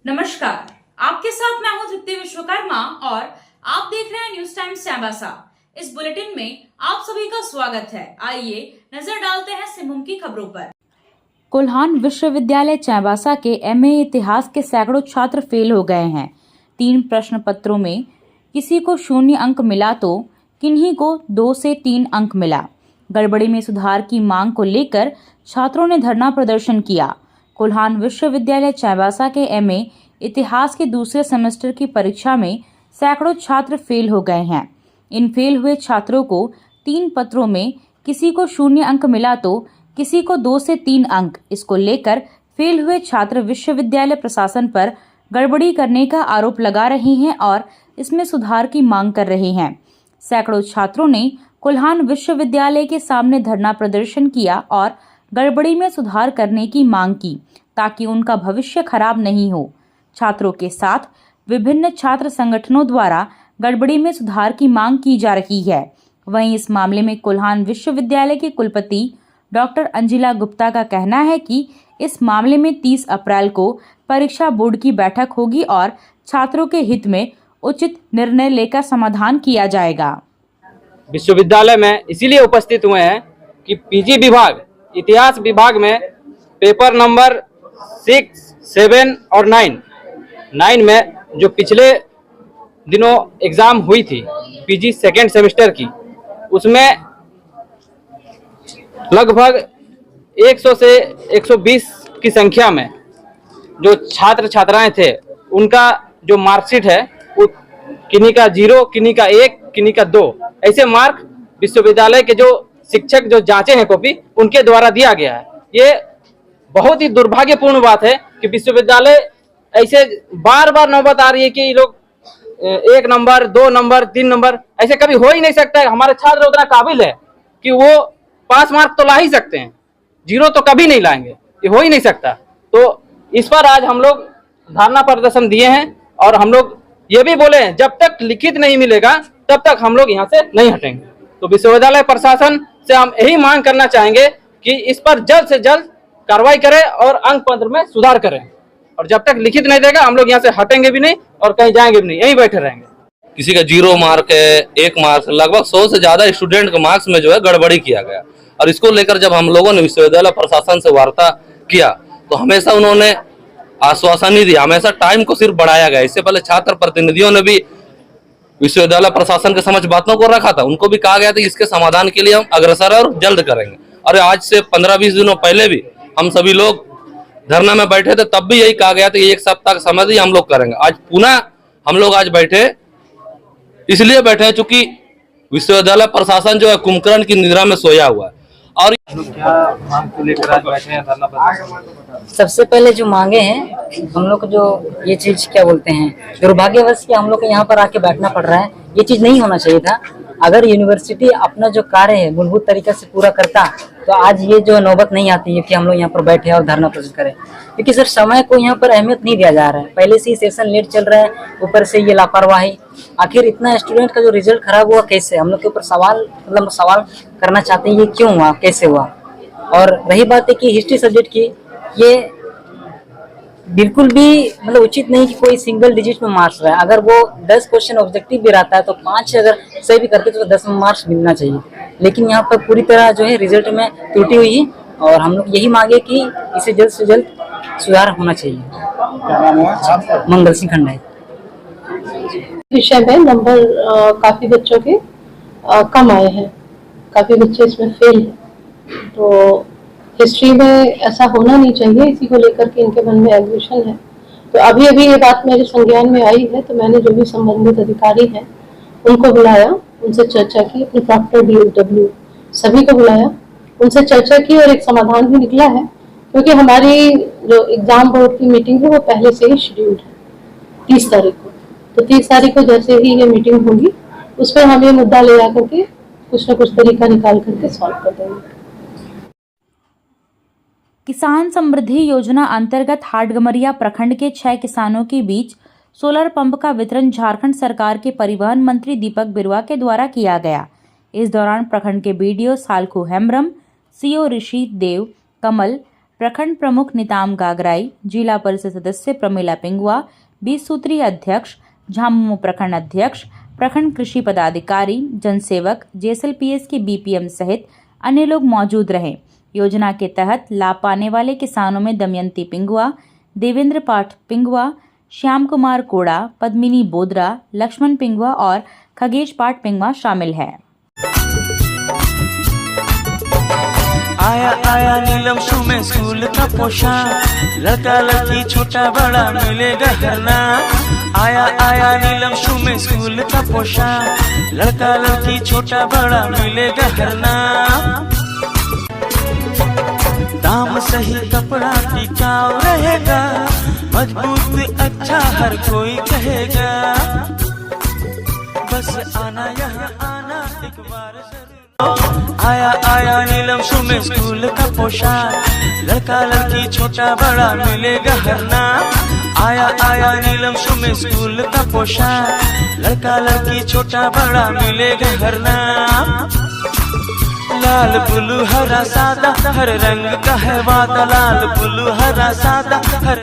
नमस्कार, आपके साथ मैं हूं तृप्ति विश्वकर्मा और आप देख रहे हैं न्यूज टाइम्स चाईबासा। इस बुलेटिन में आप सभी का स्वागत है। आइए नजर डालते हैं सिंहभूम की खबरों पर। कोल्हान विश्वविद्यालय चाईबासा के एमए इतिहास के सैकड़ों छात्र फेल हो गए हैं। 3 प्रश्न पत्रों में किसी को 0 अंक मिला तो किन्हीं को 2 से 3 अंक मिला। गड़बड़ी में सुधार की मांग को लेकर छात्रों ने धरना प्रदर्शन किया। कोल्हान विश्वविद्यालय चाईबासा के एमए इतिहास के दूसरे सेमेस्टर की परीक्षा में सैकड़ों छात्र फेल हो गए हैं। इन फेल हुए छात्रों को 3 पत्रों में किसी को 0 अंक मिला तो किसी को 2 से 3 अंक। इसको लेकर फेल हुए छात्र विश्वविद्यालय प्रशासन पर गड़बड़ी करने का आरोप लगा रहे हैं और इसमें सुधार की मांग कर रहे हैं। सैकड़ों छात्रों ने कोल्हान विश्वविद्यालय के सामने धरना प्रदर्शन किया और गड़बड़ी में सुधार करने की मांग की ताकि उनका भविष्य खराब नहीं हो। छात्रों के साथ विभिन्न छात्र संगठनों द्वारा गड़बड़ी में सुधार की मांग की जा रही है। वहीं इस मामले में कोल्हान विश्वविद्यालय के कुलपति डॉक्टर अंजिला गुप्ता का कहना है कि इस मामले में 30 अप्रैल को परीक्षा बोर्ड की बैठक होगी और छात्रों के हित में उचित निर्णय लेकर समाधान किया जाएगा। विश्वविद्यालय में इसीलिए उपस्थित हुए हैं कि पीजी विभाग इतिहास विभाग में पेपर नंबर 6, 7 और 9 में जो पिछले दिनों एग्जाम हुई थी पीजी सेकेंड सेमेस्टर की, उसमें लगभग 100 से 120 की संख्या में जो छात्र छात्राएं थे उनका जो मार्कशीट है वो किन्हीं का 0, किन्हीं का 1, किन्हीं का 2 ऐसे मार्क विश्वविद्यालय के जो शिक्षक जो जांचे हैं कॉपी उनके द्वारा दिया गया है। ये बहुत ही दुर्भाग्यपूर्ण बात है कि विश्वविद्यालय ऐसे बार बार नौबत आ रही है कि ये लोग 1 नंबर, 2 नंबर, 3 नंबर ऐसे कभी हो ही नहीं सकता है। हमारे छात्र उतना काबिल है कि वो 5 मार्क तो ला ही सकते हैं, 0 तो कभी नहीं लाएंगे, ये हो ही नहीं सकता। तो इस पर आज हम लोग धरना प्रदर्शन दिए हैं और हम लोग ये भी बोले हैं जब तक लिखित नहीं मिलेगा तब तक हम लोग यहाँ से नहीं हटेंगे। तो विश्वविद्यालय प्रशासन से हम यही मांग करना चाहेंगे कि इस पर जल्द से जल्द कार्रवाई करें और अंक पत्र में सुधार करें, और जब तक लिखित नहीं देगा हम लोग यहाँ से हटेंगे भी नहीं और कहीं जाएंगे भी नहीं, यहीं बैठे रहेंगे। किसी का 0 मार्क है, 1 मार्क, लगभग 100 से ज्यादा स्टूडेंट के मार्क्स में जो है गड़बड़ी किया गया। और इसको लेकर जब हम लोगों ने विश्वविद्यालय प्रशासन से वार्ता किया तो हमेशा उन्होंने आश्वासन नहीं दिया, हमेशा टाइम को सिर्फ बढ़ाया गया। इससे पहले छात्र प्रतिनिधियों ने भी विश्वविद्यालय प्रशासन के समक्ष बातों को रखा था, उनको भी कहा गया था कि इसके समाधान के लिए हम अग्रसर है और जल्द करेंगे। और आज से 15-20 दिनों पहले भी हम सभी लोग धरना में बैठे थे, तब भी यही कहा गया था कि 1 सप्ताह का समय दी हम लोग करेंगे। आज पुनः हम लोग आज बैठे, इसलिए बैठे हैं चूंकि विश्वविद्यालय प्रशासन जो है कुंभकर्ण की निद्रा में सोया हुआ है। और क्या मांग को लेकर आज बैठे हैं धरना प्रदर्शन? सबसे पहले जो मांगे हैं हम लोग को, जो ये चीज क्या बोलते हैं, दुर्भाग्यवश कि हम लोग को यहाँ पर आके बैठना पड़ रहा है। ये चीज नहीं होना चाहिए था। अगर यूनिवर्सिटी अपना जो कार्य है मूलभूत तरीके से पूरा करता तो आज ये जो नौबत नहीं आती है कि हम लोग यहाँ पर बैठे और धरना प्रदर्शन करें। क्योंकि सर समय को यहाँ पर अहमियत नहीं दिया जा रहा है, पहले से ही सेशन लेट चल रहा है, ऊपर से ये लापरवाही। आखिर इतना स्टूडेंट का जो रिजल्ट खराब हुआ कैसे, हम लोग के ऊपर सवाल करना चाहते हैं ये क्यों हुआ, कैसे हुआ। और रही बात है कि हिस्ट्री सब्जेक्ट की, ये बिल्कुल भी उचित नहीं कि कोई सिंगल डिजिट में मार्क्स रहा है। अगर वो 10 क्वेश्चन ऑब्जेक्टिव भी रहता है तो 5 अगर सही भी करते तो 10 में मार्क्स मिलना चाहिए। लेकिन यहाँ पर पूरी तरह जो है रिजल्ट में त्रुटि हुई है और हम लोग यही मांगे कि इसे जल्द से जल्द सुधार होना चाहिए। मंगल सिंह खंडा विषय में नंबर काफी बच्चों के कम आए हैं, काफी बच्चे इसमें फेल हैं। तो हिस्ट्री में ऐसा होना नहीं चाहिए, इसी को लेकर के इनके मन में एग्रेशन है। तो अभी ये बात मेरे संज्ञान में आई है, तो मैंने जो भी संबंधित अधिकारी हैं उनको बुलाया, उनसे चर्चा की, अपने प्रॉक्टर DOW सभी को बुलाया, उनसे चर्चा की और एक समाधान भी निकला है। क्योंकि हमारी जो एग्जाम बोर्ड की मीटिंग है वो पहले से ही शेड्यूल्ड है 30 तारीख को। तो 30 तारीख को जैसे ही ये मीटिंग होगी उस पर हम ये मुद्दा ले जा करके कुछ न कुछ तरीका निकाल करके सॉल्व कर देंगे। किसान समृद्धि योजना अंतर्गत हाटगमरिया प्रखंड के 6 किसानों के बीच सोलर पंप का वितरण झारखंड सरकार के परिवहन मंत्री दीपक बिरुआ के द्वारा किया गया। इस दौरान प्रखंड के BDO सालखू हेम्ब्रम, CO ऋषि देव कमल, प्रखंड प्रमुख निताम गागराई, जिला परिषद सदस्य प्रमिला पिंगुआ, 20 सूत्रीय अध्यक्ष, झामुमो प्रखंड अध्यक्ष, प्रखंड कृषि पदाधिकारी, जनसेवक, जेएसएलपीएस के बीपीएम सहित अन्य लोग मौजूद रहे। योजना के तहत लाभ पाने वाले किसानों में दमयंती पिंगुआ, देवेंद्र पाठ पिंगुआ, श्याम कुमार कोड़ा, पद्मिनी बोदरा, लक्ष्मण पिंगुआ और खगेश पाठ पिंगुआ शामिल है। आया आया नीलम सुमे स्कूल का पोशाक, लड़का लड़की छोटा बड़ा मिलेगा हर नाम। आया आया नीलम सुमे स्कूल का पोशाक, लड़का लड़की छोटा बड़ा मिलेगा हर नाम। दाम सही कपड़ा टिकाऊ रहेगा, मजबूत अच्छा हर कोई कहेगा। बस आना यहाँ आना एक बार जरूर। आया आया नीलम सुमे स्कूल का पोशाक, लड़का लड़की छोटा बड़ा मिलेगा हर नाम। आया आया नीलम सुमे स्कूल का पोशाक, लड़का लड़की छोटा बड़ा मिलेगा हर नाम। लाल ब्लू हरा सादा हर रंग का है वादा, लाल ब्लू हरा सादा हर।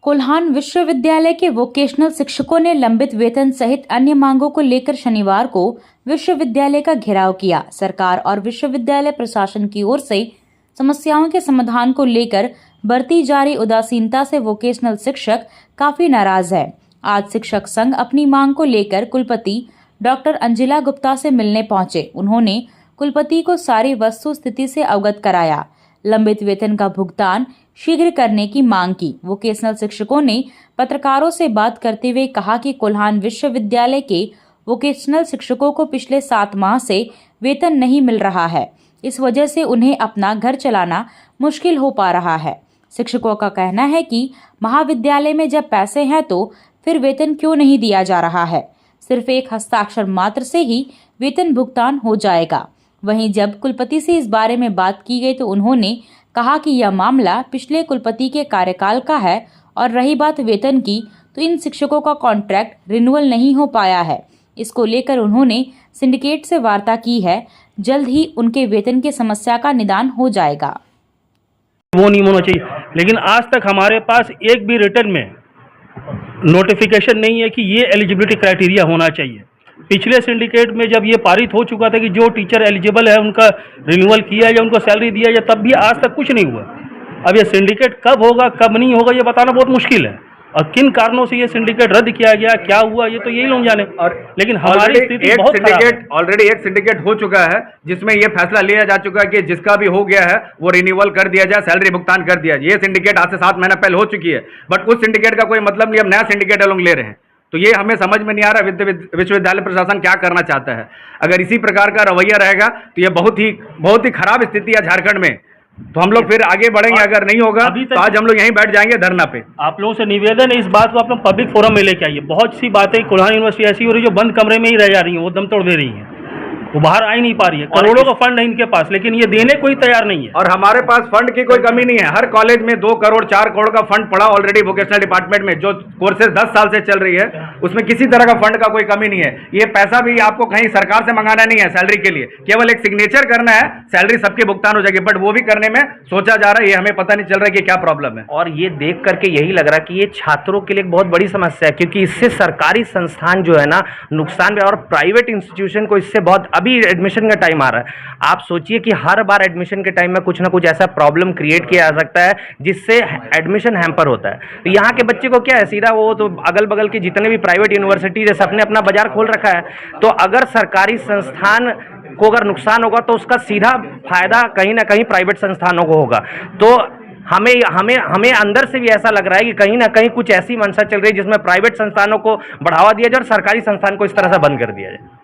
कोल्हान विश्वविद्यालय के वोकेशनल शिक्षकों ने लंबित वेतन सहित अन्य मांगों को लेकर शनिवार को विश्वविद्यालय का घेराव किया। सरकार और विश्वविद्यालय प्रशासन की ओर से समस्याओं के समाधान को लेकर बढ़ती जा रही उदासीनता से वोकेशनल शिक्षक काफी नाराज है। आज शिक्षक संघ अपनी मांग को लेकर कुलपति डॉक्टर अंजिला गुप्ता से मिलने पहुंचे। उन्होंने कुलपति को सारी वस्तु स्थिति से अवगत कराया, लंबित वेतन का भुगतान शीघ्र करने की मांग की। वोकेशनल शिक्षकों ने पत्रकारों से बात करते हुए कहा कि कोल्हान विश्वविद्यालय के वोकेशनल शिक्षकों को पिछले 7 माह से वेतन नहीं मिल रहा है। इस वजह से उन्हें अपना घर चलाना मुश्किल हो पा रहा है। शिक्षकों का कहना है कि महाविद्यालय में जब पैसे हैं तो फिर वेतन क्यों नहीं दिया जा रहा है। सिर्फ एक हस्ताक्षर मात्र से ही वेतन भुगतान हो जाएगा। वहीं जब कुलपति से इस बारे में बात की गई तो उन्होंने कहा कि यह मामला पिछले कुलपति के कार्यकाल का है और रही बात वेतन की तो इन शिक्षकों का कॉन्ट्रैक्ट रिन्यूअल नहीं हो पाया है। इसको लेकर उन्होंने सिंडिकेट से वार्ता की है। जल्द ही उनके वेतन की समस्या का निदान हो जाएगा। वो नहीं होना चाहिए, लेकिन आज तक हमारे पास एक भी रिटर्न में नोटिफिकेशन नहीं है कि ये एलिजिबिलिटी क्राइटेरिया होना चाहिए। पिछले सिंडिकेट में जब ये पारित हो चुका था कि जो टीचर एलिजिबल है उनका रिन्यूअल किया या उनको सैलरी दिया या तब भी आज तक कुछ नहीं हुआ। अब ये सिंडिकेट कब होगा कब नहीं होगा ये बताना बहुत मुश्किल है, और किन कारणों से ये सिंडिकेट रद्द किया गया, क्या हुआ, ये तो यही लोग जाने। और लेकिन हमारी स्थिति बहुत खराब है। ऑलरेडी एक सिंडिकेट हो चुका है जिसमें ये फैसला लिया जा चुका है कि जिसका भी हो गया है वो रिन्यूअल कर दिया जाए, सैलरी भुगतान कर दिया जाए। ये सिंडिकेट आज से 7 महीना पहले हो चुकी है, बट उस सिंडिकेट का कोई मतलब नहीं, अब नया सिंडिकेट लोग ले रहे हैं। तो ये हमें समझ में नहीं आ रहा विश्वविद्यालय प्रशासन क्या करना चाहता है। अगर इसी प्रकार का रवैया रहेगा तो ये बहुत ही खराब स्थिति है झारखंड में। तो हम लोग फिर आगे बढ़ेंगे, अगर नहीं होगा तो आज हम लोग यहीं बैठ जाएंगे धरना पे। आप लोगों से निवेदन है इस बात को आप लोग पब्लिक फोरम में लेके आइए। बहुत सी बातें कोल्हान यूनिवर्सिटी ऐसी हो रही है जो बंद कमरे में ही रह जा रही है, वो दम तोड़ दे रही है, वो बाहर आ ही नहीं पा रही है। करोड़ों का फंड है इनके पास, लेकिन ये देने कोई तैयार नहीं है। और हमारे पास फंड की कोई कमी नहीं है। हर कॉलेज में 2 करोड़ 4 करोड़ का फंड पड़ा ऑलरेडी वोकेशनल डिपार्टमेंट में, जो कोर्सेज 10 साल से चल रही है, उसमें किसी तरह का फंड का कोई कमी नहीं है। ये पैसा भी आपको कहीं सरकार से मंगाना नहीं है सैलरी के लिए, केवल एक सिग्नेचर करना है, सैलरी सबके भुगतान हो जाएगी। बट वो भी करने में सोचा जा रहा है, ये हमें पता नहीं चल रहा है कि क्या प्रॉब्लम है। और ये देख करके यही लग रहा है कि ये छात्रों के लिए एक बहुत बड़ी समस्या है, क्योंकि इससे सरकारी संस्थान जो है ना नुकसान में, और प्राइवेट इंस्टीट्यूशन को इससे बहुत, अभी एडमिशन टाइम आ रहा है, आप सोचिए कि हर बार एडमिशन के टाइम में कुछ ना कुछ ऐसा प्रॉब्लम क्रिएट किया जा सकता है जिससे एडमिशन हैम्पर होता है। तो यहाँ के बच्चे को क्या है, सीधा वो तो अगल बगल के जितने भी प्राइवेट यूनिवर्सिटी जैसे अपने अपना बाजार खोल रखा है, तो अगर सरकारी संस्थान को अगर नुकसान होगा तो उसका सीधा फायदा कहीं ना कहीं प्राइवेट संस्थानों को होगा। तो हमें अंदर से भी ऐसा लग रहा है कि कहीं ना कहीं कुछ ऐसी मंशा चल रही है जिसमें प्राइवेट संस्थानों को बढ़ावा दिया जाए और सरकारी संस्थान को इस तरह से बंद कर दिया जाए।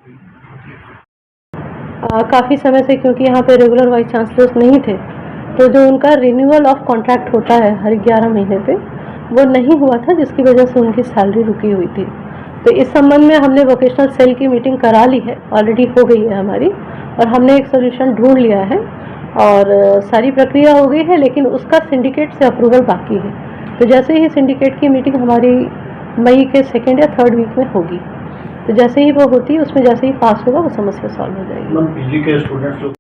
काफ़ी समय से, क्योंकि यहाँ पे रेगुलर वाइस चांसलर्स नहीं थे, तो जो उनका रिन्यूअल ऑफ कॉन्ट्रैक्ट होता है हर 11 महीने पे, वो नहीं हुआ था, जिसकी वजह से उनकी सैलरी रुकी हुई थी। तो इस संबंध में हमने वोकेशनल सेल की मीटिंग करा ली है, ऑलरेडी हो गई है हमारी, और हमने एक सोल्यूशन ढूंढ लिया है और सारी प्रक्रिया हो गई है, लेकिन उसका सिंडिकेट से अप्रूवल बाकी है। तो जैसे ही सिंडिकेट की मीटिंग हमारी मई के 2nd या 3rd वीक में होगी तो जैसे ही वो होती है उसमें जैसे ही पास होगा वो समस्या सॉल्व हो जाएगी।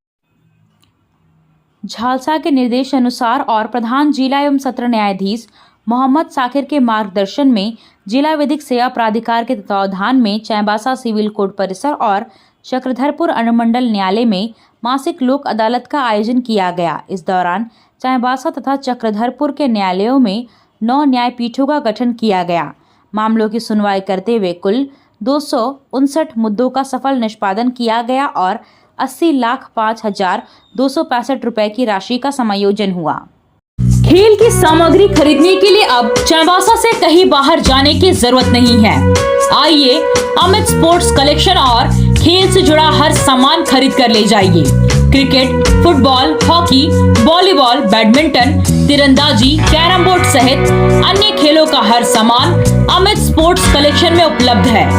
झालसा के निर्देश अनुसार और प्रधान जिला एवं सत्र न्यायाधीश मोहम्मद साकिर के मार्गदर्शन में जिला विधिक सेवा प्राधिकार के तत्वावधान में चाईबासा सिविल कोर्ट परिसर और चक्रधरपुर अनुमंडल न्यायालय में मासिक लोक अदालत का आयोजन किया गया। इस दौरान चाईबासा तथा चक्रधरपुर के न्यायालयों में 9 न्यायपीठों का गठन किया गया। मामलों की सुनवाई करते हुए कुल 259 मुद्दों का सफल निष्पादन किया गया और 80,05,265 रुपए की राशि का समायोजन हुआ। खेल की सामग्री खरीदने के लिए अब चाईबासा से कहीं बाहर जाने की जरूरत नहीं है। आइए अमित स्पोर्ट्स कलेक्शन और खेल से जुड़ा हर सामान खरीद कर ले जाइए। Cricket, football, hockey, volleyball, badminton, तीरंदाजी, कैरम बोर्ड सहित अन्य खेलों का हर सामान अमित स्पोर्ट्स कलेक्शन में उपलब्ध है।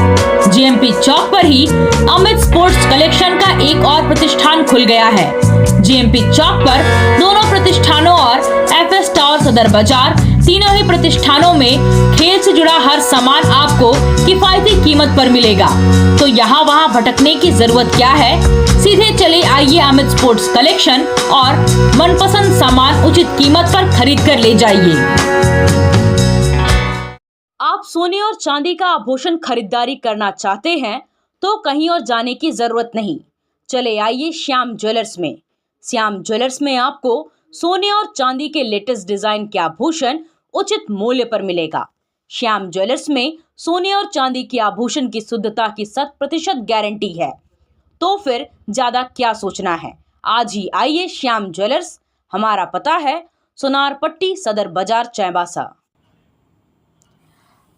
जीएमपी चौक पर ही अमित स्पोर्ट्स कलेक्शन का एक और प्रतिष्ठान खुल गया है। जीएमपी चौक पर दोनों प्रतिष्ठानों और एफएस टावर सदर बाजार तीनों ही प्रतिष्ठानों में खेल से जुड़ा हर सामान आपको किफायती कीमत पर मिलेगा। तो यहाँ वहाँ भटकने की जरूरत क्या है? सीधे चले आइए अमित स्पोर्ट्स कलेक्शन और मनपसंद सामान उचित कीमत पर खरीद कर ले जाइए। आप सोने और चांदी का आभूषण खरीदारी करना चाहते हैं तो कहीं और जाने की जरूरत नहीं। चले आइए श्याम ज्वेलर्स में। श्याम ज्वेलर्स में आपको सोने और चांदी के लेटेस्ट डिजाइन के आभूषण उचित मूल्य पर मिलेगा। श्याम ज्वेलर्स में सोने और चांदी के आभूषण की शुद्धता की 100% गारंटी है। तो फिर ज्यादा क्या सोचना है, आज ही आइए श्याम ज्वेलर्स। हमारा पता है सोनारपट्टी सदर बाजार चाईबासा।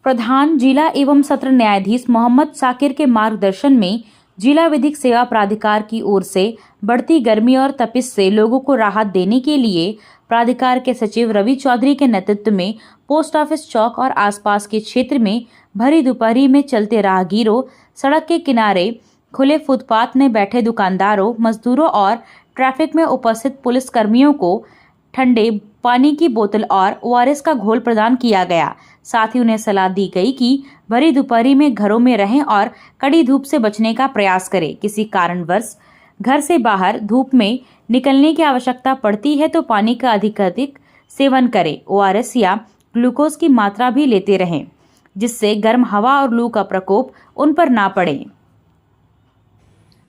प्रधान जिला एवं सत्र न्यायाधीश मोहम्मद साकिर के मार्गदर्शन में जिला विधिक सेवा प्राधिकार की ओर से बढ़ती गर्मी और तपिश से लोगों को राहत देने के लिए प्राधिकार के सचिव रवि चौधरी के नेतृत्व में पोस्ट ऑफिस चौक और आसपास के क्षेत्र में भरी दोपहरी में चलते राहगीरों, सड़क के किनारे खुले फुटपाथ में बैठे दुकानदारों, मजदूरों और ट्रैफिक में उपस्थित पुलिस कर्मियों को ठंडे पानी की बोतल और ओआरएस का घोल प्रदान किया गया। साथ ही उन्हें सलाह दी गई कि भरी दोपहरी में घरों में रहें और कड़ी धूप से बचने का प्रयास करें। किसी कारणवश घर से बाहर धूप में निकलने की आवश्यकता पड़ती है तो पानी का अधिक सेवन करें। ओआरएस या ग्लूकोज की मात्रा भी लेते रहें, जिससे गर्म हवा और लू का प्रकोप उन पर ना पड़े।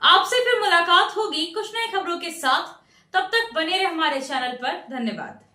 आपसे फिर मुलाकात होगी कुछ नई खबरों के साथ। तब तक बने रहे हमारे चैनल पर। धन्यवाद।